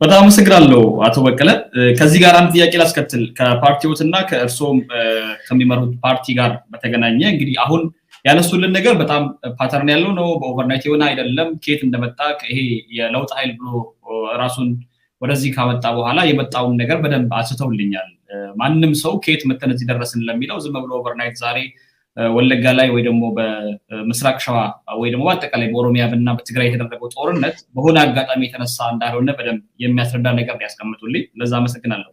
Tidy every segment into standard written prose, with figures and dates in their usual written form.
በጣም አመሰግናለሁ አቶ በቀለ። ከዚህ ጋር አንድ ጥያቄ ላስከትል። ከፓርቲዎትና ከእርሶም ከሚመሩት ፓርቲ ጋር በተገናኘ እንግዲህ አሁን ያነሱልን ነገር በጣም ፓተርን ያለው ነው። በኦቨርናይት የሆነ አይደለም። ከየት እንደመጣ ይሄ የለውጥ ኃይል ብሎ ራሱን ወደዚህ ካመጣ በኋላ የመጣውን ነገር በደንብ አንስተውልኛል። ማንም ሰው ከየት መተን እዚህ ደረስን ለሚለው ዝም ብሎ ኦቨርናይት ዛሬ ወለጋ ላይ ወይ ደግሞ በምስራቅ ሸዋ ወይ ደግሞ በአጠቃላይ በኦሮሚያ እና በትግራይ የተደረገው ጦርነት በሆነ አጋጣሚ የተነሳ እንዳልሆነ በደንብ የሚያስረዳ ነገር ያስቀምጡልኝ። ለዛ አመሰግናለሁ።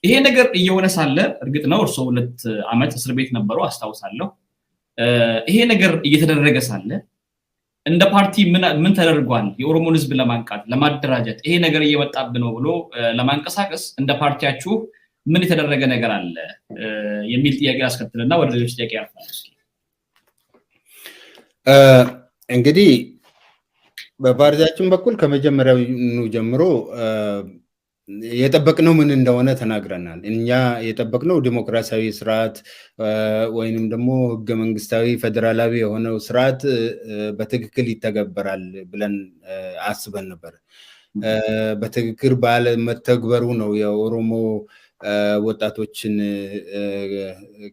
ይሄ ነገር እየሆነ ሳለ እርግጥ ነው እርሶ 2 ዓመት እስር ቤት ነበሩ አስታውሳለሁ። ይሄ ነገር እየተደረገ ሳለ እንደ ፓርቲ ምን ተደርጓል? የኦሮሞን ህዝብ ለማንቃት ለማደራጀት ይሄ ነገር እየመጣብን ነው ብሎ ለማንቀሳቀስ እንደ ፓርቲያችሁ ምን የተደረገ ነገር አለ የሚል ጥያቄ አስከትልና ወደ ሌሎች ጥያቄ ያልፋል። እንግዲህ በፓርቲያችን በኩል ከመጀመሪያው ጀምሮ የጠበቅነው ምን እንደሆነ ተናግረናል። እኛ የጠበቅነው ዲሞክራሲያዊ ስርዓት ወይንም ደግሞ ህገ መንግስታዊ ፌደራላዊ የሆነው ስርዓት በትክክል ይተገበራል ብለን አስበን ነበር። በትክክል ባለመተግበሩ ነው የኦሮሞ ወጣቶችን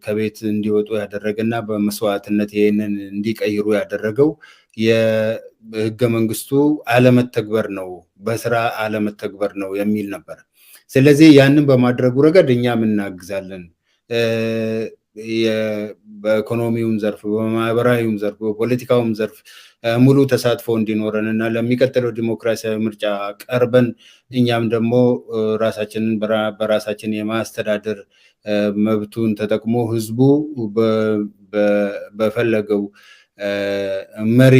ከቤት እንዲወጡ ያደረገና በመስዋዕትነት ይሄንን እንዲቀይሩ ያደረገው የህገ መንግስቱ አለመተግበር ነው፣ በስራ አለመተግበር ነው የሚል ነበር። ስለዚህ ያንን በማድረጉ ረገድ እኛም እናግዛለን። በኢኮኖሚውም ዘርፍ፣ በማህበራዊም ዘርፍ፣ በፖለቲካውም ዘርፍ ሙሉ ተሳትፎ እንዲኖረን እና ለሚቀጥለው ዲሞክራሲያዊ ምርጫ ቀርበን እኛም ደግሞ ራሳችንን በራሳችን የማስተዳደር መብቱን ተጠቅሞ ህዝቡ በፈለገው መሪ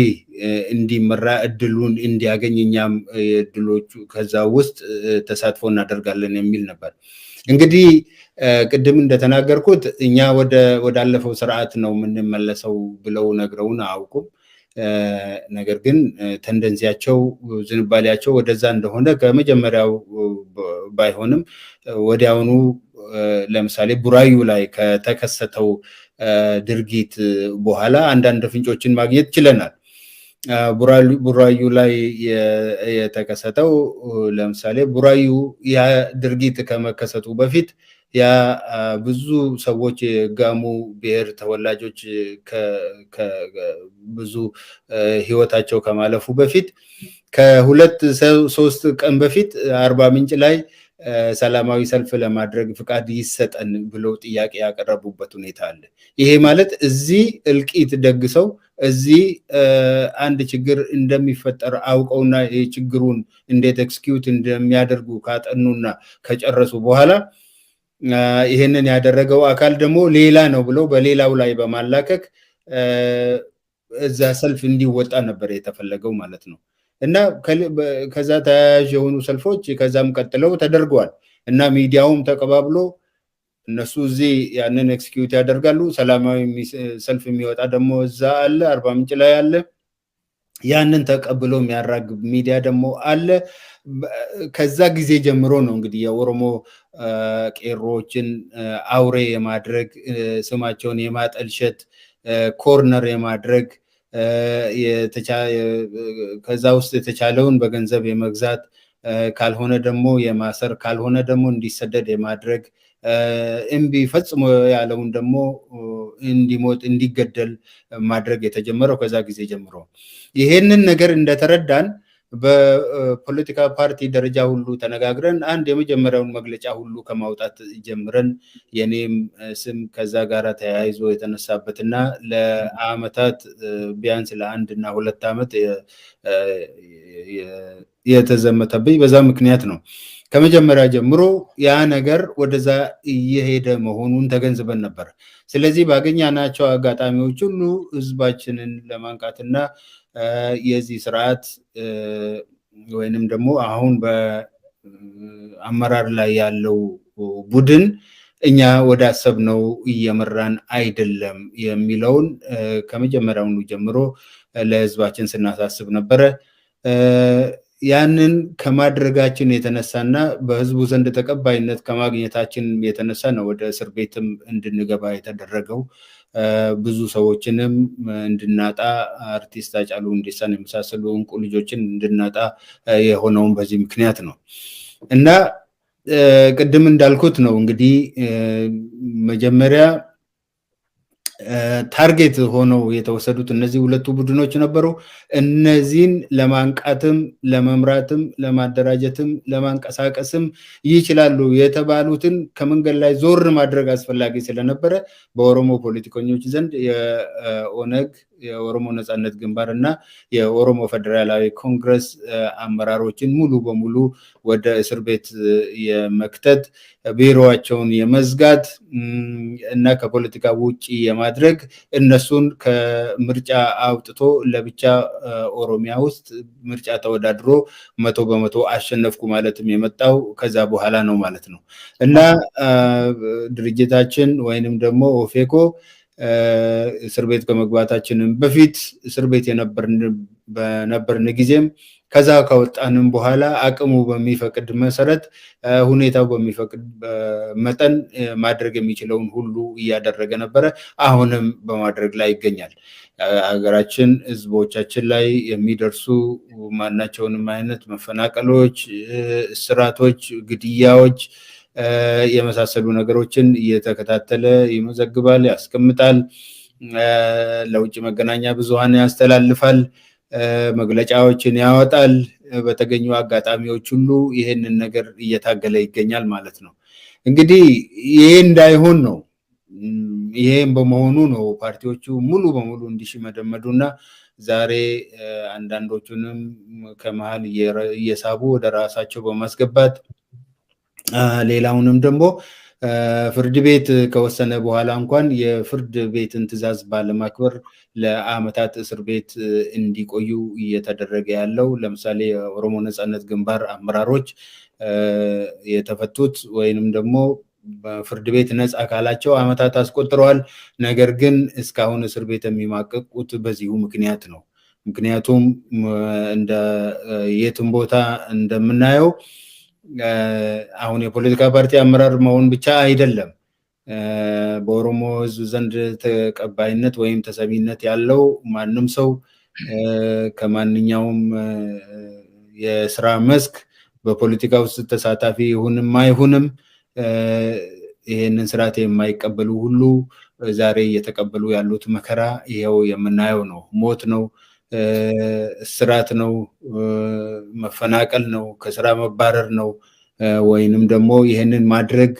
እንዲመራ እድሉን እንዲያገኝ እኛም እድሎቹ ከዛ ውስጥ ተሳትፎ እናደርጋለን የሚል ነበር። እንግዲህ ቅድም እንደተናገርኩት እኛ ወዳለፈው ስርዓት ነው የምንመለሰው ብለው ነግረውን አያውቁም። ነገር ግን ተንደንሲያቸው ዝንባሌያቸው ወደዛ እንደሆነ ከመጀመሪያው ባይሆንም ወዲያውኑ ለምሳሌ ቡራዩ ላይ ከተከሰተው ድርጊት በኋላ አንዳንድ ፍንጮችን ማግኘት ችለናል። ቡራዩ ላይ የተከሰተው ለምሳሌ ቡራዩ ያ ድርጊት ከመከሰቱ በፊት ያ ብዙ ሰዎች የጋሞ ብሔር ተወላጆች ብዙ ህይወታቸው ከማለፉ በፊት ከ2-3 ቀን በፊት አርባ ምንጭ ላይ ሰላማዊ ሰልፍ ለማድረግ ፍቃድ ይሰጠን ብለው ጥያቄ ያቀረቡበት ሁኔታ አለ። ይሄ ማለት እዚህ እልቂት ደግሰው እዚህ አንድ ችግር እንደሚፈጠር አውቀውና የችግሩን እንዴት ኤክስኪዩት እንደሚያደርጉ ካጠኑና ከጨረሱ በኋላ ይሄንን ያደረገው አካል ደግሞ ሌላ ነው ብለው በሌላው ላይ በማላከክ እዛ ሰልፍ እንዲወጣ ነበር የተፈለገው ማለት ነው። እና ከዛ ተያያዥ የሆኑ ሰልፎች ከዛም ቀጥለው ተደርገዋል እና ሚዲያውም ተቀባብሎ እነሱ እዚህ ያንን ኤክስኪዩት ያደርጋሉ። ሰላማዊ ሰልፍ የሚወጣ ደግሞ እዛ አለ፣ አርባ ምንጭ ላይ አለ። ያንን ተቀብሎ የሚያራግብ ሚዲያ ደግሞ አለ። ከዛ ጊዜ ጀምሮ ነው እንግዲህ የኦሮሞ ቄሮዎችን አውሬ የማድረግ ስማቸውን የማጠልሸት ኮርነር የማድረግ ከዛ ውስጥ የተቻለውን በገንዘብ የመግዛት ካልሆነ ደግሞ የማሰር ካልሆነ ደግሞ እንዲሰደድ የማድረግ እምቢ ፈጽሞ ያለውን ደግሞ እንዲሞት እንዲገደል ማድረግ የተጀመረው ከዛ ጊዜ ጀምሮ ይሄንን ነገር እንደተረዳን በፖለቲካ ፓርቲ ደረጃ ሁሉ ተነጋግረን አንድ የመጀመሪያውን መግለጫ ሁሉ ከማውጣት ጀምረን የኔም ስም ከዛ ጋር ተያይዞ የተነሳበትና ለአመታት ቢያንስ ለ1 እና 2 ዓመት የተዘመተብኝ በዛ ምክንያት ነው። ከመጀመሪያ ጀምሮ ያ ነገር ወደዛ እየሄደ መሆኑን ተገንዝበን ነበር። ስለዚህ ባገኛናቸው አጋጣሚዎች ሁሉ ህዝባችንን ለማንቃትና የዚህ ስርዓት ወይንም ደግሞ አሁን በአመራር ላይ ያለው ቡድን እኛ ወደ አሰብነው እየመራን አይደለም የሚለውን ከመጀመሪያውኑ ጀምሮ ለህዝባችን ስናሳስብ ነበረ። ያንን ከማድረጋችን የተነሳና በህዝቡ ዘንድ ተቀባይነት ከማግኘታችን የተነሳ ነው ወደ እስር ቤትም እንድንገባ የተደረገው። ብዙ ሰዎችንም እንድናጣ አርቲስት ሃጫሉ ሁንዴሳን የመሳሰሉ እንቁ ልጆችን እንድናጣ የሆነውን በዚህ ምክንያት ነው። እና ቅድም እንዳልኩት ነው እንግዲህ መጀመሪያ ታርጌት ሆነው የተወሰዱት እነዚህ ሁለቱ ቡድኖች ነበሩ። እነዚህን ለማንቃትም ለመምራትም ለማደራጀትም ለማንቀሳቀስም ይችላሉ የተባሉትን ከመንገድ ላይ ዞር ማድረግ አስፈላጊ ስለነበረ በኦሮሞ ፖለቲከኞች ዘንድ የኦነግ የኦሮሞ ነጻነት ግንባር እና የኦሮሞ ፌደራላዊ ኮንግረስ አመራሮችን ሙሉ በሙሉ ወደ እስር ቤት የመክተት ቢሮዋቸውን የመዝጋት እና ከፖለቲካ ውጪ የማድረግ እነሱን ከምርጫ አውጥቶ ለብቻ ኦሮሚያ ውስጥ ምርጫ ተወዳድሮ 100% አሸነፍኩ ማለትም የመጣው ከዛ በኋላ ነው ማለት ነው። እና ድርጅታችን ወይንም ደግሞ ኦፌኮ እስር ቤት ከመግባታችንም በፊት እስር ቤት የነበርን ጊዜም ከዛ ከወጣንም በኋላ አቅሙ በሚፈቅድ መሰረት ሁኔታው በሚፈቅድ መጠን ማድረግ የሚችለውን ሁሉ እያደረገ ነበረ። አሁንም በማድረግ ላይ ይገኛል። ሀገራችን ህዝቦቻችን ላይ የሚደርሱ ማናቸውንም አይነት መፈናቀሎች፣ እስራቶች፣ ግድያዎች የመሳሰሉ ነገሮችን እየተከታተለ ይመዘግባል፣ ያስቀምጣል፣ ለውጭ መገናኛ ብዙሃን ያስተላልፋል፣ መግለጫዎችን ያወጣል። በተገኙ አጋጣሚዎች ሁሉ ይሄንን ነገር እየታገለ ይገኛል ማለት ነው። እንግዲህ ይሄ እንዳይሆን ነው። ይሄም በመሆኑ ነው ፓርቲዎቹ ሙሉ በሙሉ እንዲሽመደመዱና ዛሬ አንዳንዶቹንም ከመሃል እየሳቡ ወደ ራሳቸው በማስገባት ሌላውንም ደግሞ ፍርድ ቤት ከወሰነ በኋላ እንኳን የፍርድ ቤትን ትዕዛዝ ባለማክበር ለአመታት እስር ቤት እንዲቆዩ እየተደረገ ያለው ለምሳሌ የኦሮሞ ነጻነት ግንባር አመራሮች የተፈቱት ወይንም ደግሞ በፍርድ ቤት ነፃ አካላቸው አመታት አስቆጥረዋል። ነገር ግን እስካሁን እስር ቤት የሚማቀቁት በዚሁ ምክንያት ነው። ምክንያቱም እንደ የትም ቦታ እንደምናየው አሁን የፖለቲካ ፓርቲ አመራር መሆን ብቻ አይደለም በኦሮሞ ህዝብ ዘንድ ተቀባይነት ወይም ተሰሚነት ያለው ማንም ሰው ከማንኛውም የስራ መስክ በፖለቲካ ውስጥ ተሳታፊ ይሁንም አይሁንም ይሄንን ስርዓት የማይቀበሉ ሁሉ ዛሬ እየተቀበሉ ያሉት መከራ ይሄው የምናየው ነው። ሞት ነው፣ እስራት ነው፣ መፈናቀል ነው፣ ከስራ መባረር ነው። ወይንም ደግሞ ይሄንን ማድረግ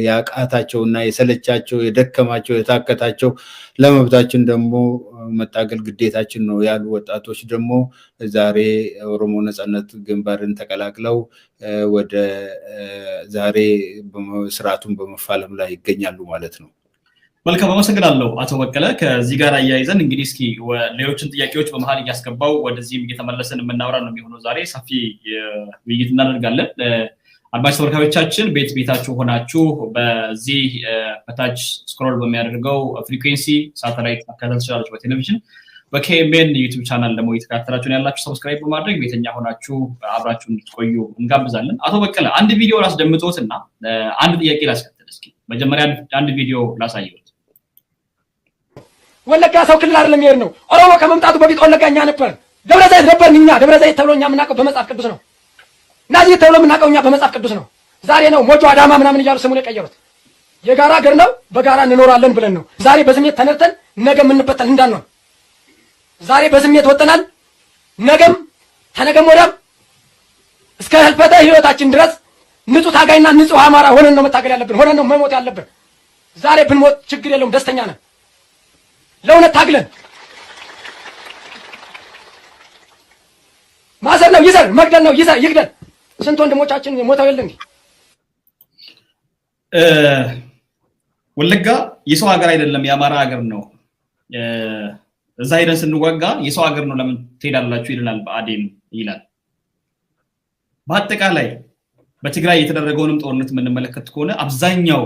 ያቃታቸውና የሰለቻቸው የደከማቸው የታከታቸው ለመብታችን ደግሞ መታገል ግዴታችን ነው ያሉ ወጣቶች ደግሞ ዛሬ ኦሮሞ ነጻነት ግንባርን ተቀላቅለው ወደ ዛሬ ስርዓቱን በመፋለም ላይ ይገኛሉ ማለት ነው። መልካም አመሰግናለሁ አቶ በቀለ። ከዚህ ጋር አያይዘን እንግዲህ እስኪ ሌሎችን ጥያቄዎች በመሃል እያስገባው ወደዚህም እየተመለሰን የምናወራ ነው የሚሆነው። ዛሬ ሰፊ ውይይት እናደርጋለን። አድማጭ ተመልካቾቻችን ቤታችሁ ሆናችሁ በዚህ በታች ስክሮል በሚያደርገው ፍሪኩዌንሲ ሳተላይት መከታተል ትችላላችሁ። በቴሌቪዥን በኬኤምኤን ዩቲዩብ ቻናል ደግሞ እየተከታተላችሁን ያላችሁ ሰብስክራይብ በማድረግ ቤተኛ ሆናችሁ አብራችሁ እንድትቆዩ እንጋብዛለን። አቶ በቀለ አንድ ቪዲዮ ላስደምጦትና አንድ ጥያቄ ላስከትል። እስኪ መጀመሪያ አንድ ቪዲዮ ላሳየው። ወለጋ ሰው ክልል አይደለም ይሄድ ነው። ኦሮሞ ከመምጣቱ በፊት ወለጋ እኛ ነበር፣ ደብረ ዘይት ነበር። እኛ ደብረ ዘይት ተብሎ እኛ የምናውቀው በመጽሐፍ ቅዱስ ነው። ናዚህ ተብሎ የምናውቀው እኛ በመጽሐፍ ቅዱስ ነው። ዛሬ ነው ሞጆ አዳማ ምናምን እያሉ ስሙን የቀየሩት። የጋራ ሀገር ነው፣ በጋራ እንኖራለን ብለን ነው። ዛሬ በስሜት ተነርተን ነገ የምንበተን እንዳንሆን ዛሬ በስሜት ወጥተናል። ነገም ተነገም ወዲያም እስከ ህልፈተ ህይወታችን ድረስ ንጹህ ታጋይና ንጹህ አማራ ሆነን ነው መታገል ያለብን፣ ሆነን ነው መሞት ያለብን። ዛሬ ብንሞት ችግር የለውም፣ ደስተኛ ነን። ለእውነት ታግለን ማሰር ነው ይዘር፣ መግደል ነው ይዘር፣ ይግደል። ስንት ወንድሞቻችን ሞተው የለ እንዴ? ወለጋ የሰው ሀገር አይደለም የአማራ ሀገር ነው። እዛ ሄደን ስንዋጋ የሰው ሀገር ነው ለምን ትሄዳላችሁ ይልናል ብአዴን ይላል። በአጠቃላይ በትግራይ የተደረገውንም ጦርነት የምንመለከት ከሆነ አብዛኛው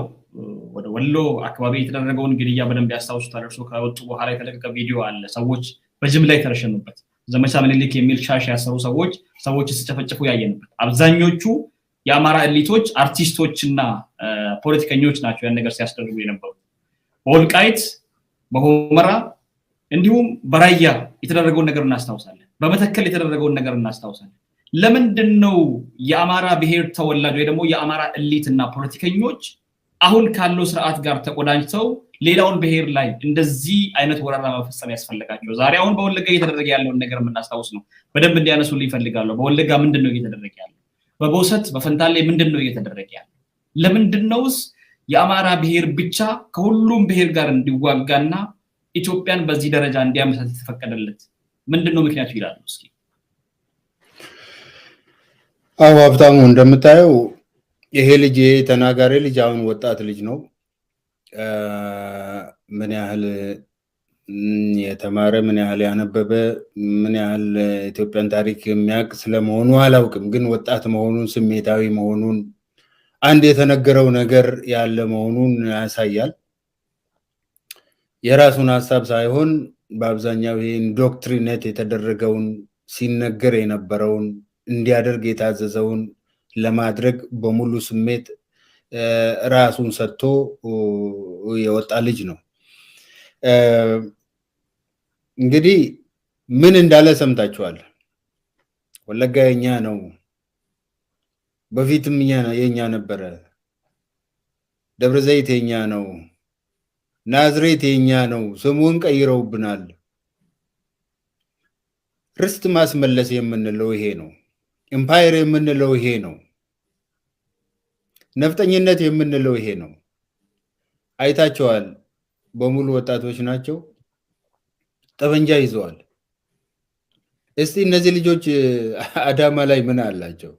ወደ ወሎ አካባቢ የተደረገውን ግድያ በደንብ ያስታውሱታል። እርሱ ከወጡ በኋላ የተለቀቀ ቪዲዮ አለ። ሰዎች በጅምላ የተረሸኑበት ዘመቻ ምኒልክ የሚል ሻሽ ያሰሩ ሰዎች ሲጨፈጨፉ ያየንበት። አብዛኞቹ የአማራ ኤሊቶች አርቲስቶችና ፖለቲከኞች ናቸው ያን ነገር ሲያስደርጉ የነበሩት። በወልቃይት በሁመራ እንዲሁም በራያ የተደረገውን ነገር እናስታውሳለን። በመተከል የተደረገውን ነገር እናስታውሳለን። ለምንድነው የአማራ ብሔር ተወላጅ ወይ ደግሞ የአማራ እሊትና ፖለቲከኞች አሁን ካለው ስርዓት ጋር ተቆዳኝተው ሌላውን ብሔር ላይ እንደዚህ አይነት ወረራ መፈጸም ያስፈልጋቸው? ዛሬ አሁን በወለጋ እየተደረገ ያለውን ነገር የምናስታውስ ነው። በደንብ እንዲያነሱልኝ ይፈልጋለሁ። በወለጋ ምንድነው እየተደረገ ያለው? በቦሰት በፈንታሌ ምንድነው እየተደረገ ያለው? ለምንድነውስ የአማራ ብሔር ብቻ ከሁሉም ብሔር ጋር እንዲዋጋና ኢትዮጵያን በዚህ ደረጃ እንዲያመሳት የተፈቀደለት ምንድነው ምክንያቱ ይላሉ? እስኪ አዎ ሀብታሙ፣ እንደምታየው ይሄ ልጅ ተናጋሪ ልጅ አሁን ወጣት ልጅ ነው። ምን ያህል የተማረ ምን ያህል ያነበበ ምን ያህል ኢትዮጵያን ታሪክ የሚያውቅ ስለመሆኑ አላውቅም፣ ግን ወጣት መሆኑን ስሜታዊ መሆኑን አንድ የተነገረው ነገር ያለ መሆኑን ያሳያል። የራሱን ሀሳብ ሳይሆን በአብዛኛው ይሄ ኢንዶክትሪኔት የተደረገውን ሲነገር የነበረውን እንዲያደርግ የታዘዘውን ለማድረግ በሙሉ ስሜት ራሱን ሰጥቶ የወጣ ልጅ ነው። እንግዲህ ምን እንዳለ ሰምታችኋል። ወለጋ የኛ ነው፣ በፊትም የኛ ነበረ፣ ደብረ ዘይት የኛ ነው፣ ናዝሬት የኛ ነው፣ ስሙን ቀይረውብናል። ርስት ማስመለስ የምንለው ይሄ ነው። ኤምፓየር የምንለው ይሄ ነው። ነፍጠኝነት የምንለው ይሄ ነው። አይታቸዋል። በሙሉ ወጣቶች ናቸው፣ ጠበንጃ ይዘዋል። እስቲ እነዚህ ልጆች አዳማ ላይ ምን አላቸው?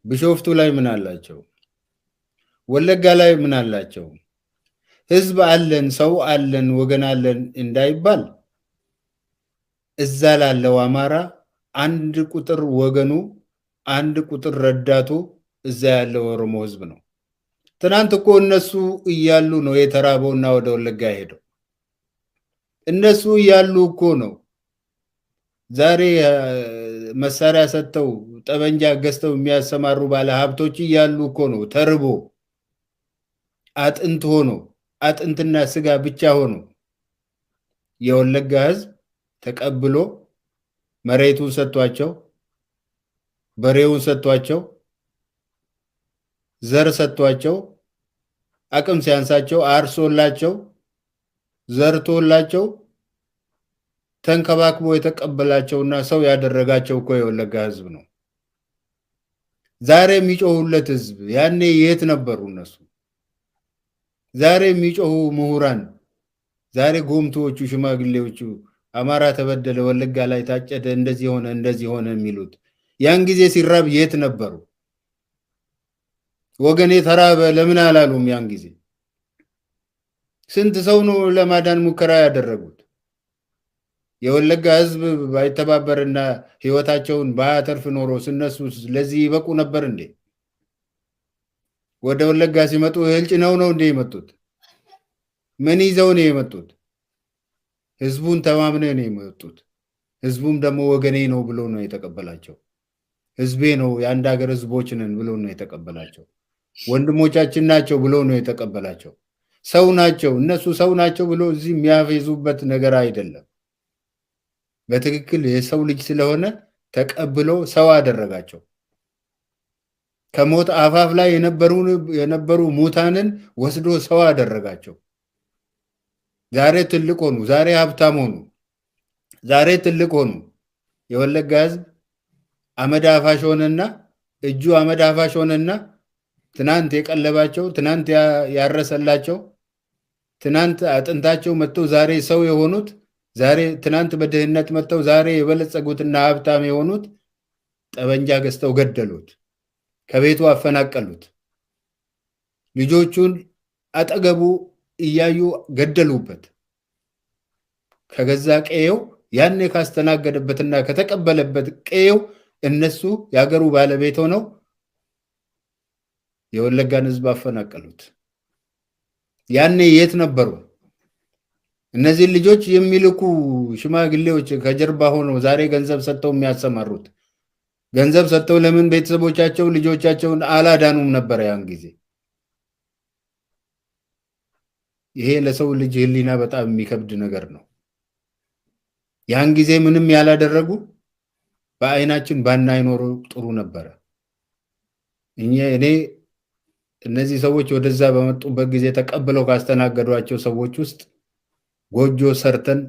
ቢሾፍቱ ላይ ምን አላቸው? ወለጋ ላይ ምን አላቸው? ህዝብ አለን፣ ሰው አለን፣ ወገን አለን እንዳይባል እዛ ላለው አማራ አንድ ቁጥር ወገኑ፣ አንድ ቁጥር ረዳቱ እዛ ያለው ኦሮሞ ህዝብ ነው። ትናንት እኮ እነሱ እያሉ ነው የተራበውና ወደ ወለጋ ሄደው። እነሱ እያሉ እኮ ነው ዛሬ መሳሪያ ሰጥተው ጠበንጃ ገዝተው የሚያሰማሩ ባለ ሀብቶች እያሉ እኮ ነው ተርቦ አጥንት ሆኖ አጥንትና ስጋ ብቻ ሆኖ የወለጋ ህዝብ ተቀብሎ መሬቱን ሰጥቷቸው፣ በሬውን ሰጥቷቸው፣ ዘር ሰጥቷቸው፣ አቅም ሲያንሳቸው አርሶላቸው፣ ዘርቶላቸው፣ ተንከባክቦ የተቀበላቸውና ሰው ያደረጋቸው እኮ የወለጋ ህዝብ ነው። ዛሬ የሚጮሁለት ህዝብ ያኔ የት ነበሩ እነሱ? ዛሬ የሚጮሁ ምሁራን፣ ዛሬ ጎምቶቹ ሽማግሌዎቹ አማራ ተበደለ፣ ወለጋ ላይ ታጨደ፣ እንደዚህ ሆነ እንደዚህ ሆነ የሚሉት ያን ጊዜ ሲራብ የት ነበሩ? ወገኔ ተራበ ለምን አላሉም? ያን ጊዜ ስንት ሰው ነው ለማዳን ሙከራ ያደረጉት? የወለጋ ህዝብ ባይተባበርና ህይወታቸውን ባያተርፍ ኖሮ እነሱ ለዚህ ይበቁ ነበር እንዴ? ወደ ወለጋ ሲመጡ እህል ጭነው ነው እንዴ የመጡት? ምን ይዘው ነው የመጡት? ህዝቡን ተማምነው ነው የመጡት። ህዝቡም ደግሞ ወገኔ ነው ብሎ ነው የተቀበላቸው። ህዝቤ ነው፣ የአንድ ሀገር ህዝቦች ነን ብሎ ነው የተቀበላቸው። ወንድሞቻችን ናቸው ብሎ ነው የተቀበላቸው። ሰው ናቸው፣ እነሱ ሰው ናቸው ብሎ እዚህ የሚያፌዙበት ነገር አይደለም። በትክክል የሰው ልጅ ስለሆነ ተቀብሎ ሰው አደረጋቸው። ከሞት አፋፍ ላይ የነበሩ ሙታንን ወስዶ ሰው አደረጋቸው። ዛሬ ትልቅ ሆኑ፣ ዛሬ ሀብታም ሆኑ፣ ዛሬ ትልቅ ሆኑ። የወለጋ ህዝብ አመድ አፋሽ ሆነና እጁ አመድ አፋሽ ሆነና ትናንት የቀለባቸው፣ ትናንት ያረሰላቸው፣ ትናንት አጥንታቸው መጥተው ዛሬ ሰው የሆኑት፣ ዛሬ ትናንት በድህነት መጥተው ዛሬ የበለጸጉትና ሀብታም የሆኑት ጠበንጃ ገዝተው ገደሉት፣ ከቤቱ አፈናቀሉት፣ ልጆቹን አጠገቡ እያዩ ገደሉበት። ከገዛ ቀየው ያኔ ካስተናገደበትና ከተቀበለበት ቀየው እነሱ የሀገሩ ባለቤት ሆነው የወለጋን ህዝብ አፈናቀሉት። ያኔ የት ነበሩ? እነዚህ ልጆች የሚልኩ ሽማግሌዎች ከጀርባ ሆነው ዛሬ ገንዘብ ሰጥተው የሚያሰማሩት ገንዘብ ሰጥተው ለምን ቤተሰቦቻቸው ልጆቻቸውን አላዳኑም ነበር ያን ጊዜ? ይሄ ለሰው ልጅ ህሊና በጣም የሚከብድ ነገር ነው። ያን ጊዜ ምንም ያላደረጉ በአይናችን ባናይ ኖሮ ጥሩ ነበረ። እኔ እነዚህ ሰዎች ወደዛ በመጡበት ጊዜ ተቀብለው ካስተናገዷቸው ሰዎች ውስጥ ጎጆ ሰርተን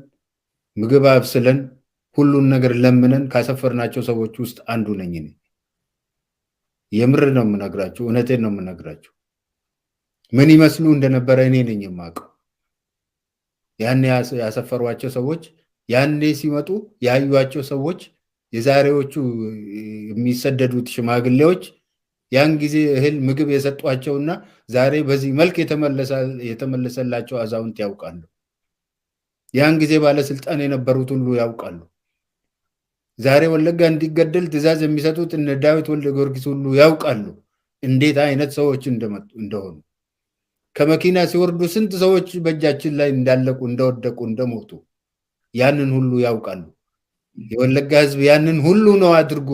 ምግብ አብስለን ሁሉን ነገር ለምነን ካሰፈርናቸው ሰዎች ውስጥ አንዱ ነኝ እኔ። የምር ነው የምነግራችሁ፣ እውነቴን ነው የምነግራችሁ። ምን ይመስሉ እንደነበረ እኔ ነኝ የማውቀው። ያኔ ያሰፈሯቸው ሰዎች፣ ያኔ ሲመጡ ያዩዋቸው ሰዎች፣ የዛሬዎቹ የሚሰደዱት ሽማግሌዎች ያን ጊዜ እህል ምግብ የሰጧቸውና ዛሬ በዚህ መልክ የተመለሰላቸው አዛውንት ያውቃሉ። ያን ጊዜ ባለስልጣን የነበሩት ሁሉ ያውቃሉ። ዛሬ ወለጋ እንዲገደል ትዕዛዝ የሚሰጡት እነ ዳዊት ወልደ ጊዮርጊስ ሁሉ ያውቃሉ እንዴት አይነት ሰዎች እንደሆኑ። ከመኪና ሲወርዱ ስንት ሰዎች በእጃችን ላይ እንዳለቁ፣ እንደወደቁ፣ እንደሞቱ ያንን ሁሉ ያውቃሉ። የወለጋ ህዝብ ያንን ሁሉ ነው አድርጎ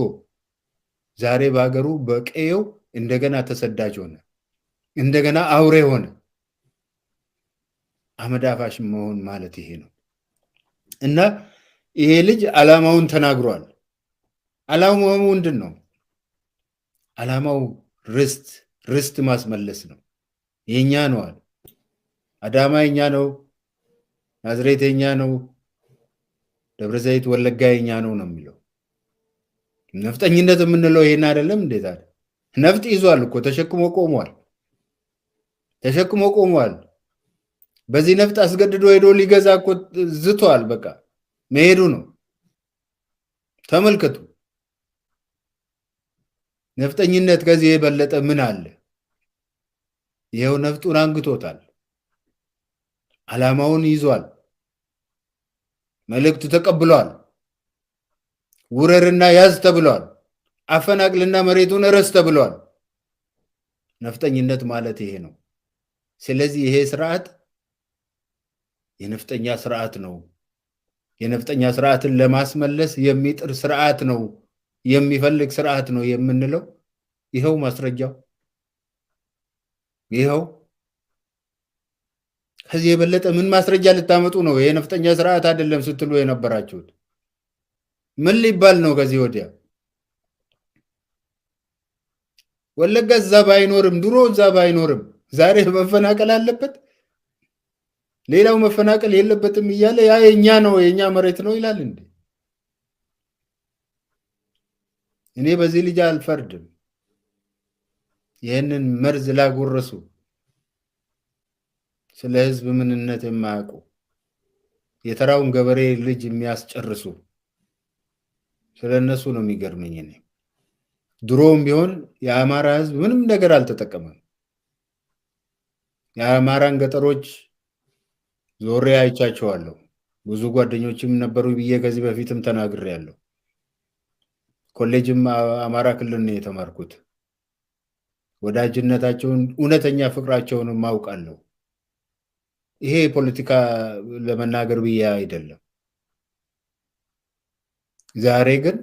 ዛሬ በሀገሩ በቀየው እንደገና ተሰዳጅ ሆነ፣ እንደገና አውሬ ሆነ። አመድ አፋሽ መሆን ማለት ይሄ ነው። እና ይሄ ልጅ ዓላማውን ተናግሯል። ዓላማው ምንድን ነው? ዓላማው ርስት ማስመለስ ነው። የኛ ነው አለ። አዳማ የኛ ነው፣ ናዝሬት የኛ ነው፣ ደብረ ዘይት ወለጋ የኛ ነው ነው የሚለው። ነፍጠኝነት የምንለው ይሄን አይደለም? እንዴት አለ? ነፍጥ ይዟል እኮ ተሸክሞ ቆሟል። በዚህ ነፍጥ አስገድዶ ሄዶ ሊገዛ እኮ ዝቷል። በቃ መሄዱ ነው። ተመልከቱ። ነፍጠኝነት ከዚህ የበለጠ ምን አለ? ይኸው ነፍጡን አንግቶታል። ዓላማውን ይዟል። መልእክት ተቀብሏል። ውረርና ያዝ ተብሏል። አፈናቅልና መሬቱን እረስ ተብሏል። ነፍጠኝነት ማለት ይሄ ነው። ስለዚህ ይሄ ስርዓት የነፍጠኛ ስርዓት ነው። የነፍጠኛ ስርዓትን ለማስመለስ የሚጥር ስርዓት ነው፣ የሚፈልግ ስርዓት ነው የምንለው ይኸው ማስረጃው ይኸው። ከዚህ የበለጠ ምን ማስረጃ ልታመጡ ነው? ይሄ ነፍጠኛ ስርዓት አይደለም ስትሉ የነበራችሁት ምን ሊባል ነው? ከዚህ ወዲያ ወለጋ እዛ ባይኖርም፣ ድሮ እዛ ባይኖርም ዛሬ መፈናቀል አለበት፣ ሌላው መፈናቀል የለበትም እያለ ያ የኛ ነው የኛ መሬት ነው ይላል እንዴ? እኔ በዚህ ልጅ አልፈርድም። ይህንን መርዝ ላጎረሱ፣ ስለ ህዝብ ምንነት የማያውቁ፣ የተራውን ገበሬ ልጅ የሚያስጨርሱ ስለነሱ ነው የሚገርመኝ። እኔ ድሮም ቢሆን የአማራ ህዝብ ምንም ነገር አልተጠቀመም። የአማራን ገጠሮች ዞሬ አይቻቸዋለሁ። ብዙ ጓደኞችም ነበሩ ብዬ ከዚህ በፊትም ተናግሬያለሁ። ኮሌጅም አማራ ክልል ነው የተማርኩት። ወዳጅነታቸውን፣ እውነተኛ ፍቅራቸውንም አውቃለሁ። ይሄ ፖለቲካ ለመናገር ብዬ አይደለም። ዛሬ ግን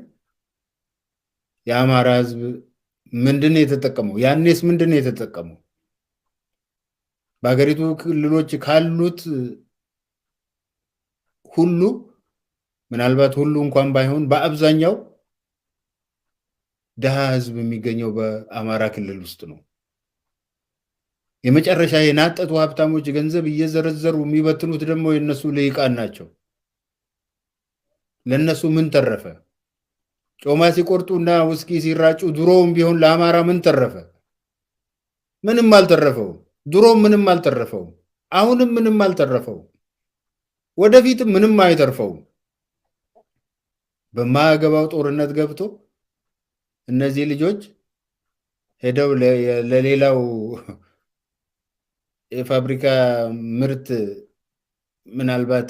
የአማራ ህዝብ ምንድን ነው የተጠቀመው? ያኔስ ምንድን ነው የተጠቀመው? በሀገሪቱ ክልሎች ካሉት ሁሉ ምናልባት ሁሉ እንኳን ባይሆን በአብዛኛው ደሃ ህዝብ የሚገኘው በአማራ ክልል ውስጥ ነው። የመጨረሻ የናጠጡ ሀብታሞች ገንዘብ እየዘረዘሩ የሚበትኑት ደግሞ የነሱ ልሂቃን ናቸው። ለነሱ ምን ተረፈ? ጮማ ሲቆርጡና ውስኪ ሲራጩ ድሮም ቢሆን ለአማራ ምን ተረፈ? ምንም አልተረፈውም። ድሮም ምንም አልተረፈውም። አሁንም ምንም አልተረፈውም። ወደፊትም ምንም አይተርፈውም። በማያገባው ጦርነት ገብቶ እነዚህ ልጆች ሄደው ለሌላው የፋብሪካ ምርት ምናልባት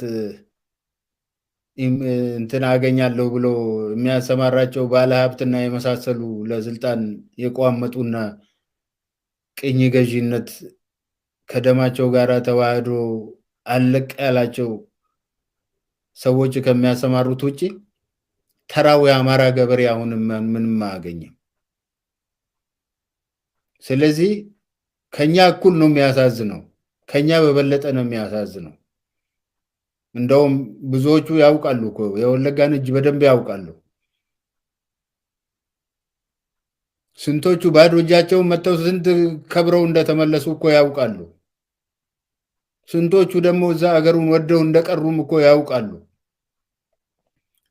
እንትን አገኛለሁ ብሎ የሚያሰማራቸው ባለሀብትና የመሳሰሉ ለስልጣን የቋመጡና ቅኝ ገዢነት ከደማቸው ጋር ተዋህዶ አለቅ ያላቸው ሰዎች ከሚያሰማሩት ውጪ ተራው የአማራ ገበሬ አሁንም ምንም አያገኝም። ስለዚህ ከኛ እኩል ነው የሚያሳዝነው፣ ከኛ በበለጠ ነው የሚያሳዝነው። እንደውም ብዙዎቹ ያውቃሉ እኮ የወለጋን እጅ በደንብ ያውቃሉ። ስንቶቹ ባዶ እጃቸውን መጥተው ስንት ከብረው እንደተመለሱ እኮ ያውቃሉ። ስንቶቹ ደግሞ እዛ አገሩን ወደው እንደቀሩም እኮ ያውቃሉ።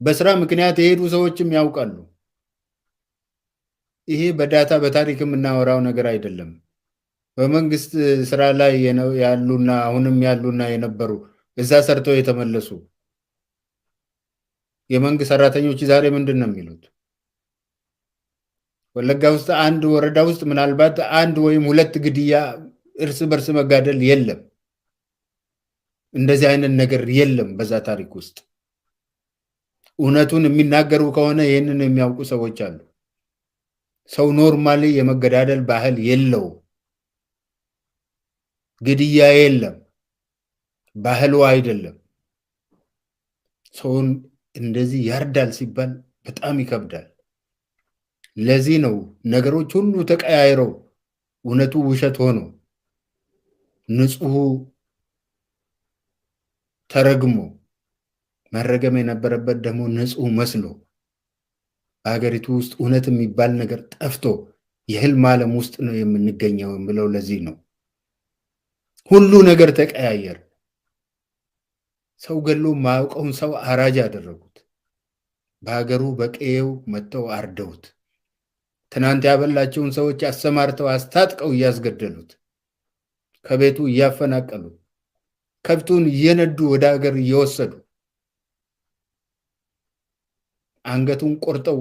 በስራ ምክንያት የሄዱ ሰዎችም ያውቃሉ። ይሄ በዳታ በታሪክ የምናወራው ነገር አይደለም። በመንግስት ስራ ላይ ያሉና አሁንም ያሉና የነበሩ እዛ ሰርተው የተመለሱ የመንግስት ሰራተኞች ዛሬ ምንድን ነው የሚሉት? ወለጋ ውስጥ አንድ ወረዳ ውስጥ ምናልባት አንድ ወይም ሁለት ግድያ፣ እርስ በርስ መጋደል የለም። እንደዚህ አይነት ነገር የለም በዛ ታሪክ ውስጥ። እውነቱን የሚናገሩ ከሆነ ይህንን የሚያውቁ ሰዎች አሉ። ሰው ኖርማሊ የመገዳደል ባህል የለው፣ ግድያ የለም፣ ባህሉ አይደለም። ሰውን እንደዚህ ያርዳል ሲባል በጣም ይከብዳል። ለዚህ ነው ነገሮች ሁሉ ተቀያይረው እውነቱ ውሸት ሆኖ ንጹሑ ተረግሞ መረገም የነበረበት ደግሞ ንጹሕ መስሎ በሀገሪቱ ውስጥ እውነት የሚባል ነገር ጠፍቶ የህልም ዓለም ውስጥ ነው የምንገኘው ብለው ለዚህ ነው ሁሉ ነገር ተቀያየር። ሰው ገሎ ማያውቀውን ሰው አራጅ ያደረጉት፣ በሀገሩ በቀየው መጥተው አርደውት፣ ትናንት ያበላቸውን ሰዎች አሰማርተው አስታጥቀው እያስገደሉት፣ ከቤቱ እያፈናቀሉ፣ ከብቱን እየነዱ ወደ ሀገር እየወሰዱ፣ አንገቱን ቆርጠው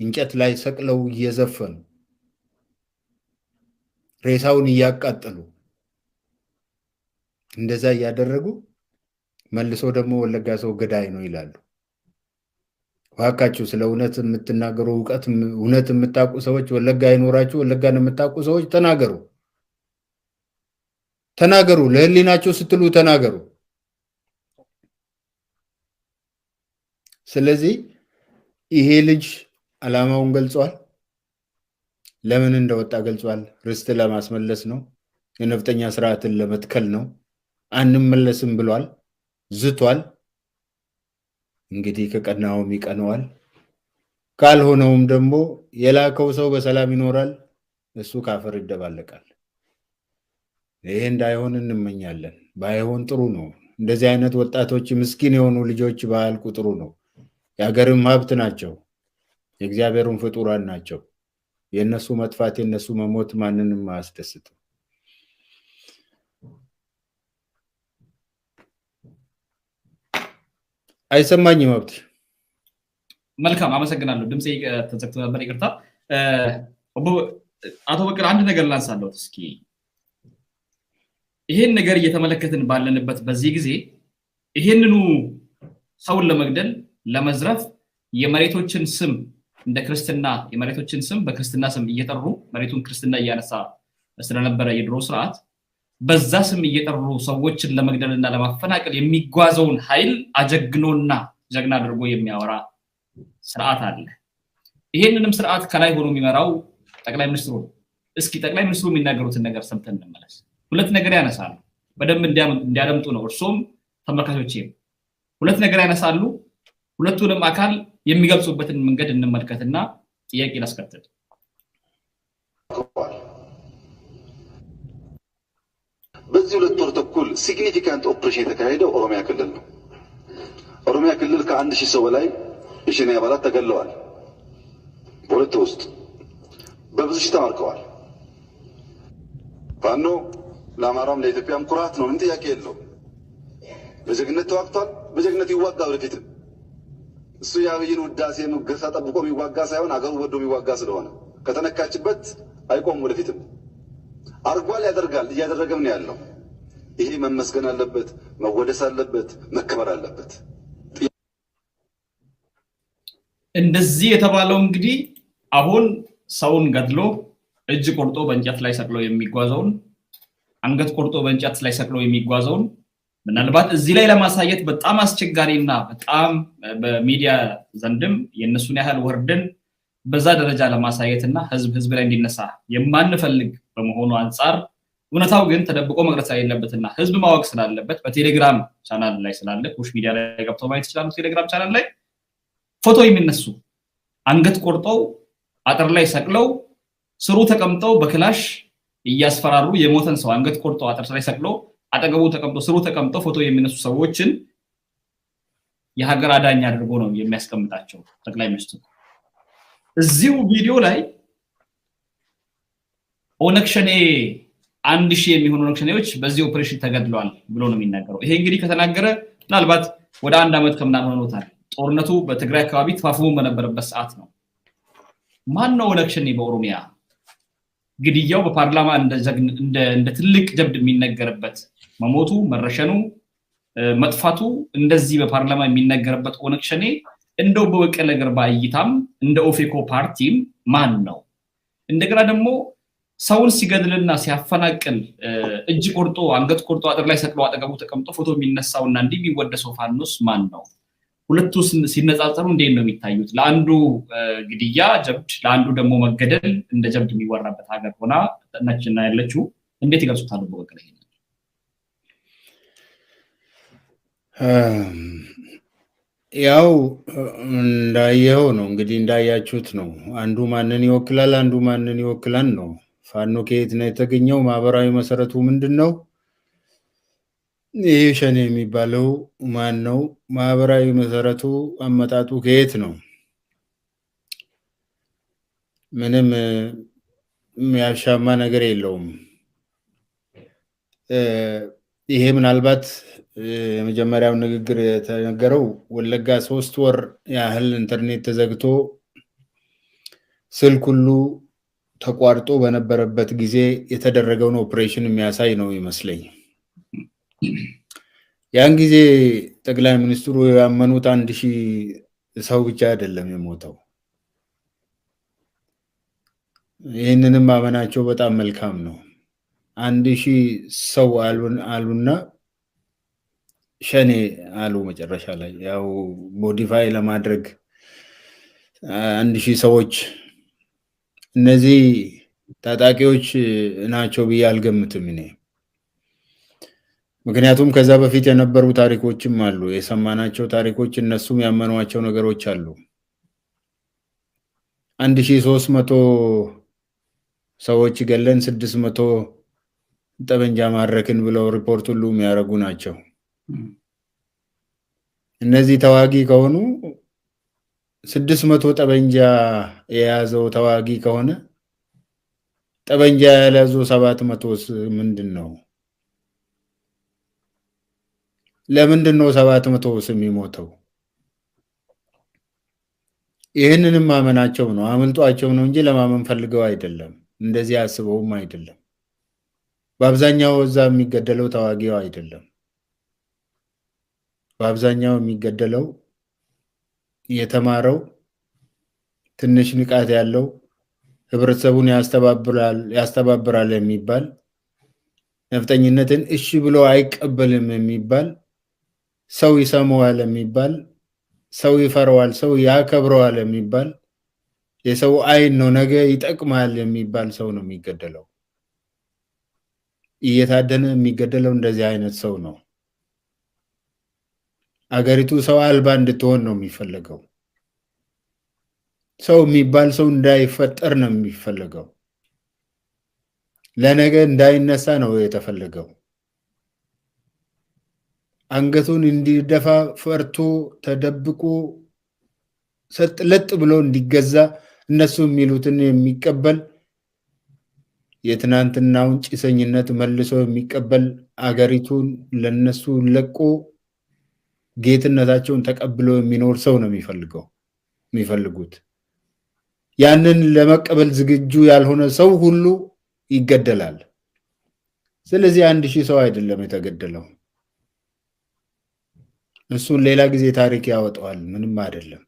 እንጨት ላይ ሰቅለው እየዘፈኑ፣ ሬሳውን እያቃጠሉ፣ እንደዛ እያደረጉ መልሶ ደግሞ ወለጋ ሰው ገዳይ ነው ይላሉ። ዋካችሁ ስለ እውነት የምትናገሩ እውነት የምታውቁ ሰዎች ወለጋ አይኖራችሁ፣ ወለጋን የምታውቁ ሰዎች ተናገሩ። ተናገሩ፣ ለህሊናችሁ ስትሉ ተናገሩ። ስለዚህ ይሄ ልጅ ዓላማውን ገልጿል። ለምን እንደወጣ ገልጿል። ርስት ለማስመለስ ነው። የነፍጠኛ ስርዓትን ለመትከል ነው። አንመለስም ብሏል፣ ዝቷል። እንግዲህ ከቀናውም ይቀነዋል፣ ካልሆነውም ደግሞ የላከው ሰው በሰላም ይኖራል፣ እሱ ካፈር ይደባለቃል። ይሄ እንዳይሆን እንመኛለን። ባይሆን ጥሩ ነው። እንደዚህ አይነት ወጣቶች ምስኪን የሆኑ ልጆች ባያልቁ ጥሩ ነው። የሀገርም ሀብት ናቸው፣ የእግዚአብሔርን ፍጡራን ናቸው። የእነሱ መጥፋት የእነሱ መሞት ማንንም አያስደስትም። አይሰማኝም መብት። መልካም አመሰግናለሁ። ድምጼ ተዘግቶ ነበር፣ ይቅርታ። አቶ በቀለ አንድ ነገር ላንሳለሁት እስኪ። ይሄን ነገር እየተመለከትን ባለንበት በዚህ ጊዜ ይሄንኑ ሰውን ለመግደል ለመዝረፍ የመሬቶችን ስም እንደ ክርስትና የመሬቶችን ስም በክርስትና ስም እየጠሩ መሬቱን ክርስትና እያነሳ ስለነበረ የድሮ ስርዓት በዛ ስም እየጠሩ ሰዎችን ለመግደልና ለማፈናቀል የሚጓዘውን ኃይል አጀግኖና ጀግና አድርጎ የሚያወራ ስርዓት አለ። ይሄንንም ስርዓት ከላይ ሆኖ የሚመራው ጠቅላይ ሚኒስትሩ ነው። እስኪ ጠቅላይ ሚኒስትሩ የሚናገሩትን ነገር ሰምተን እንመለስ። ሁለት ነገር ያነሳሉ፣ በደንብ እንዲያደምጡ ነው። እርሶም ተመልካቾቼም ሁለት ነገር ያነሳሉ። ሁለቱንም አካል የሚገልጹበትን መንገድ እንመልከትና ጥያቄ ላስከትል። በዚህ ሁለት ወር ተኩል ሲግኒፊካንት ኦፕሬሽን የተካሄደው ኦሮሚያ ክልል ነው። ኦሮሚያ ክልል ከ1000 ሰው በላይ የሸኔ አባላት ተገለዋል። በሁለት ውስጥ በብዙ ሺህ ተማርከዋል። ፋኖ ለአማራም ለኢትዮጵያም ኩራት ነው፣ ምን ጥያቄ የለው። በጀግነት ተዋግቷል፣ በጀግነት ይዋጋ ወደፊትም። እሱ የአብይን ውዳሴ ሙገሳ ጠብቆ የሚዋጋ ሳይሆን አገሩ ወዶ የሚዋጋ ስለሆነ ከተነካችበት አይቆም፣ ወደፊትም አርጓል፣ ያደርጋል፣ እያደረገም ነው ያለው። ይሄ መመስገን አለበት፣ መወደስ አለበት፣ መከበር አለበት። እንደዚህ የተባለው እንግዲህ አሁን ሰውን ገድሎ እጅ ቆርጦ በእንጨት ላይ ሰቅሎ የሚጓዘውን አንገት ቆርጦ በእንጨት ላይ ሰቅሎ የሚጓዘውን ምናልባት እዚህ ላይ ለማሳየት በጣም አስቸጋሪና በጣም በሚዲያ ዘንድም የነሱን ያህል ወርደን በዛ ደረጃ ለማሳየትና ህዝብ ላይ እንዲነሳ የማንፈልግ በመሆኑ አንፃር እውነታው ግን ተደብቆ መቅረት ስለሌለበትና ህዝብ ማወቅ ስላለበት በቴሌግራም ቻናል ላይ ስላለ ፑሽ ሚዲያ ላይ ገብተው ማየት ይችላሉ። ቴሌግራም ቻናል ላይ ፎቶ የሚነሱ አንገት ቆርጠው አጥር ላይ ሰቅለው ስሩ ተቀምጠው በክላሽ እያስፈራሩ የሞተን ሰው አንገት ቆርጠው አጥር ላይ ሰቅለው አጠገቡ ተቀምጠው ስሩ ተቀምጠው ፎቶ የሚነሱ ሰዎችን የሀገር አዳኝ አድርጎ ነው የሚያስቀምጣቸው ጠቅላይ ሚኒስትሩ። እዚሁ ቪዲዮ ላይ ኦነግ ሸኔ 1000 የሚሆኑ ኦነግ ሸኔዎች በዚህ ኦፕሬሽን ተገድለዋል ብሎ ነው የሚናገረው። ይሄ እንግዲህ ከተናገረ ምናልባት ወደ 1 ዓመት ከምናምን ሆኖታል። ጦርነቱ በትግራይ አካባቢ ተፋፍሞ በነበረበት ሰዓት ነው። ማን ነው ኦነግ ሸኔ በኦሮሚያ? ግድያው በፓርላማ እንደ ትልቅ ጀብድ የሚነገርበት መሞቱ፣ መረሸኑ፣ መጥፋቱ እንደዚህ በፓርላማ የሚነገርበት ኦነግ ሸኔ እንደው በበቀለ ገርባ እይታም እንደ ኦፌኮ ፓርቲም ማን ነው? እንደገና ደግሞ ሰውን ሲገድልና ሲያፈናቅል እጅ ቆርጦ አንገት ቆርጦ አጥር ላይ ሰቅሎ አጠገቡ ተቀምጦ ፎቶ የሚነሳውና እንዲህ የሚወደሰው ፋኖስ ማን ነው? ሁለቱ ሲነጻጸሩ እንዴት ነው የሚታዩት? ለአንዱ ግድያ ጀብድ፣ ለአንዱ ደግሞ መገደል እንደ ጀብድ የሚወራበት ሀገር ሆና ነችና ያለችው እንዴት ይገልጹታል? በበቀለ ያው እንዳየው ነው እንግዲህ እንዳያችሁት ነው። አንዱ ማንን ይወክላል፣ አንዱ ማንን ይወክላል ነው። ፋኖ ከየት ነው የተገኘው? ማህበራዊ መሰረቱ ምንድን ነው? ይሄ ሸኔ የሚባለው ማን ነው? ማህበራዊ መሰረቱ አመጣጡ ከየት ነው? ምንም የሚያሻማ ነገር የለውም። ይሄ ምናልባት የመጀመሪያው ንግግር የተነገረው ወለጋ 3 ወር ያህል ኢንተርኔት ተዘግቶ ስልክ ሁሉ ተቋርጦ በነበረበት ጊዜ የተደረገውን ኦፕሬሽን የሚያሳይ ነው ይመስለኝ። ያን ጊዜ ጠቅላይ ሚኒስትሩ ያመኑት 1000 ሰው ብቻ አይደለም የሞተው። ይህንንም ማመናቸው በጣም መልካም ነው። 1000 ሰው አሉና ሸኔ አሉ መጨረሻ ላይ ያው ሞዲፋይ ለማድረግ 1000 ሰዎች እነዚህ ታጣቂዎች ናቸው ብዬ አልገምትም እኔ። ምክንያቱም ከዛ በፊት የነበሩ ታሪኮችም አሉ፣ የሰማናቸው ታሪኮች፣ እነሱም ያመኗቸው ነገሮች አሉ። 1300 ሰዎች ገለን 600 ጠበንጃ ማረክን ብለው ሪፖርት ሁሉ የሚያደርጉ ናቸው። እነዚህ ተዋጊ ከሆኑ 600 ጠበንጃ የያዘው ተዋጊ ከሆነ ጠበንጃ ያለዘው 700 ምንድን ነው? ለምንድን ነው 700 የሚሞተው? ይህንንም ማመናቸው ነው፣ አምልጧቸው ነው እንጂ ለማመን ፈልገው አይደለም። እንደዚህ አስበውም አይደለም። በአብዛኛው እዛ የሚገደለው ተዋጊው አይደለም። በአብዛኛው የሚገደለው የተማረው ትንሽ ንቃት ያለው ህብረተሰቡን ያስተባብራል የሚባል ነፍጠኝነትን እሺ ብሎ አይቀበልም የሚባል ሰው ይሰማዋል የሚባል ሰው ይፈራዋል፣ ሰው ያከብረዋል የሚባል የሰው አይን ነው ነገ ይጠቅማል የሚባል ሰው ነው የሚገደለው። እየታደነ የሚገደለው እንደዚህ አይነት ሰው ነው። አገሪቱ ሰው አልባ እንድትሆን ነው የሚፈለገው። ሰው የሚባል ሰው እንዳይፈጠር ነው የሚፈለገው። ለነገ እንዳይነሳ ነው የተፈለገው። አንገቱን እንዲደፋ ፈርቶ ተደብቆ ሰጥለጥ ብሎ እንዲገዛ እነሱ የሚሉትን የሚቀበል የትናንትናውን ጭሰኝነት መልሶ የሚቀበል አገሪቱን ለነሱ ለቆ ጌትነታቸውን ተቀብሎ የሚኖር ሰው ነው የሚፈልጉት። ያንን ለመቀበል ዝግጁ ያልሆነ ሰው ሁሉ ይገደላል። ስለዚህ 1000 ሰው አይደለም የተገደለው። እሱን ሌላ ጊዜ ታሪክ ያወጣዋል፣ ምንም አይደለም።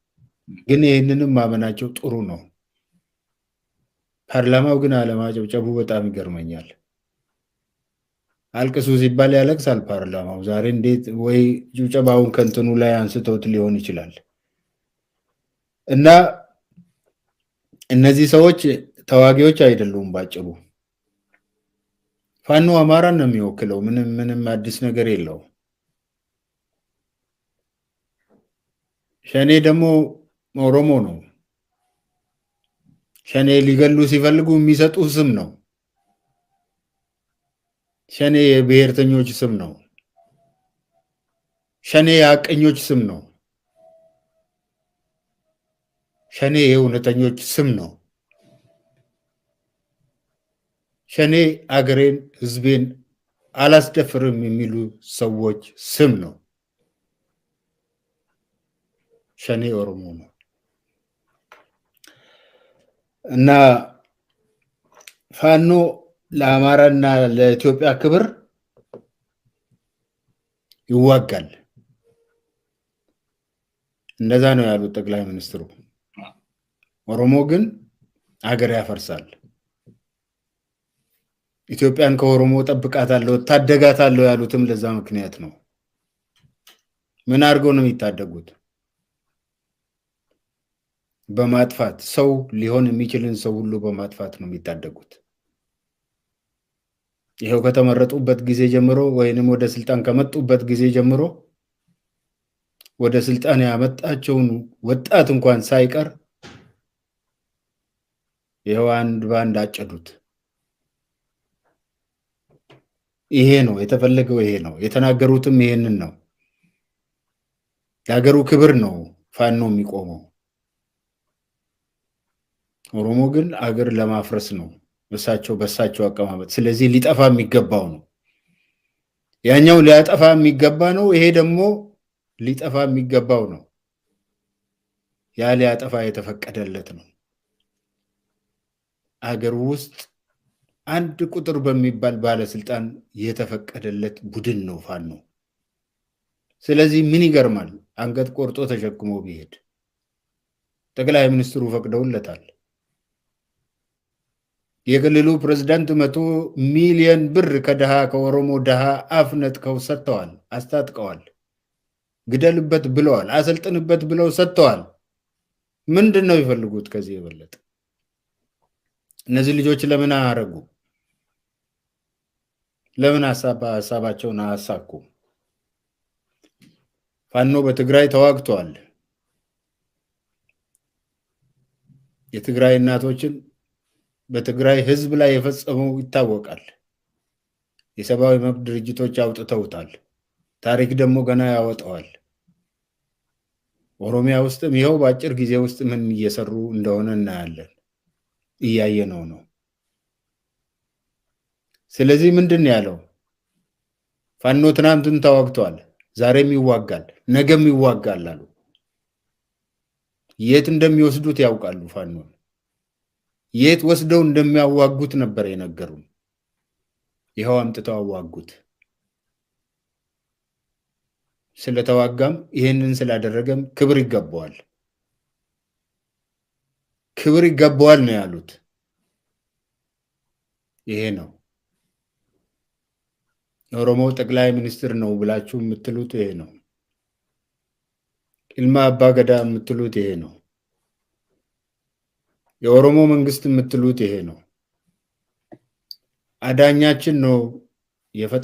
ግን ይህንንም ማመናቸው ጥሩ ነው። ፓርላማው ግን አለማጨብጨቡ በጣም ይገርመኛል። አልቅሱ ሲባል ያለቅሳል ፓርላማው። ዛሬ እንዴት ወይ ጭብጨባውን ከንትኑ ላይ አንስተውት ሊሆን ይችላል። እና እነዚህ ሰዎች ተዋጊዎች አይደሉም። ባጭሩ ፋኖ አማራን ነው የሚወክለው። ምንም አዲስ ነገር የለው። ሸኔ ደግሞ ኦሮሞ ነው። ሸኔ ሊገሉ ሲፈልጉ የሚሰጡ ስም ነው። ሸኔ የብሔርተኞች ስም ነው። ሸኔ የሐቀኞች ስም ነው። ሸኔ የእውነተኞች ስም ነው። ሸኔ አገሬን ህዝቤን አላስደፍርም የሚሉ ሰዎች ስም ነው። ሸኔ ኦሮሞ ነው እና ፋኖ ለአማራና ለኢትዮጵያ ክብር ይዋጋል። እንደዛ ነው ያሉት ጠቅላይ ሚኒስትሩ። ኦሮሞ ግን አገር ያፈርሳል። ኢትዮጵያን ከኦሮሞ ጠብቃታለሁ ታደጋታለሁ ያሉትም ለዛ ምክንያት ነው። ምን አድርገው ነው የሚታደጉት? በማጥፋት ሰው ሊሆን የሚችልን ሰው ሁሉ በማጥፋት ነው የሚታደጉት። ይሄው ከተመረጡበት ጊዜ ጀምሮ ወይንም ወደ ስልጣን ከመጡበት ጊዜ ጀምሮ ወደ ስልጣን ያመጣቸውን ወጣት እንኳን ሳይቀር ይሄው አንድ ባንድ አጨዱት። ይሄ ነው የተፈለገው፣ ይሄ ነው የተናገሩትም ይሄንን ነው። የሀገሩ ክብር ነው ፋኖ የሚቆመው። ኦሮሞ ግን አገር ለማፍረስ ነው በሳቸው አቀማመጥ። ስለዚህ ሊጠፋ የሚገባው ነው። ያኛው ሊያጠፋ የሚገባ ነው፣ ይሄ ደግሞ ሊጠፋ የሚገባው ነው። ያ ሊያጠፋ የተፈቀደለት ነው። አገር ውስጥ አንድ ቁጥር በሚባል ባለስልጣን የተፈቀደለት ቡድን ነው ፋኖ። ስለዚህ ምን ይገርማል? አንገት ቆርጦ ተሸክሞ ቢሄድ ጠቅላይ ሚኒስትሩ ፈቅደውለታል። የክልሉ ፕሬዝዳንት 100 ሚሊዮን ብር ከኦሮሞ ድሃ አፍ ነጥቀው ሰጥተዋል፣ አስታጥቀዋል፣ ግደልበት ብለዋል፣ አሰልጥንበት ብለው ሰጥተዋል። ምንድን ነው ይፈልጉት ከዚህ የበለጠ? እነዚህ ልጆች ለምን አያረጉ? ለምን ሀሳባቸውን አያሳኩ? ፋኖ በትግራይ ተዋግቷል። የትግራይ እናቶችን በትግራይ ህዝብ ላይ የፈጸመው ይታወቃል። የሰብአዊ መብት ድርጅቶች አውጥተውታል። ታሪክ ደግሞ ገና ያወጣዋል። ኦሮሚያ ውስጥም ይኸው በአጭር ጊዜ ውስጥ ምን እየሰሩ እንደሆነ እናያለን፣ እያየነው ነው። ስለዚህ ምንድን ያለው ፋኖ ትናንትን ተዋግቷል፣ ዛሬም ይዋጋል፣ ነገም ይዋጋል አሉ። የት እንደሚወስዱት ያውቃሉ። ፋኖን የት ወስደው እንደሚያዋጉት ነበር የነገሩን። ይኸው አምጥተው አዋጉት። ስለተዋጋም ይሄንን ስላደረገም ክብር ይገባዋል፣ ክብር ይገባዋል ነው ያሉት። ይሄ ነው የኦሮሞ ጠቅላይ ሚኒስትር ነው ብላችሁ የምትሉት ይሄ ነው። ኢልማ አባገዳ የምትሉት ይሄ ነው። የኦሮሞ መንግስት የምትሉት ይሄ ነው። አዳኛችን ነው የፈጣ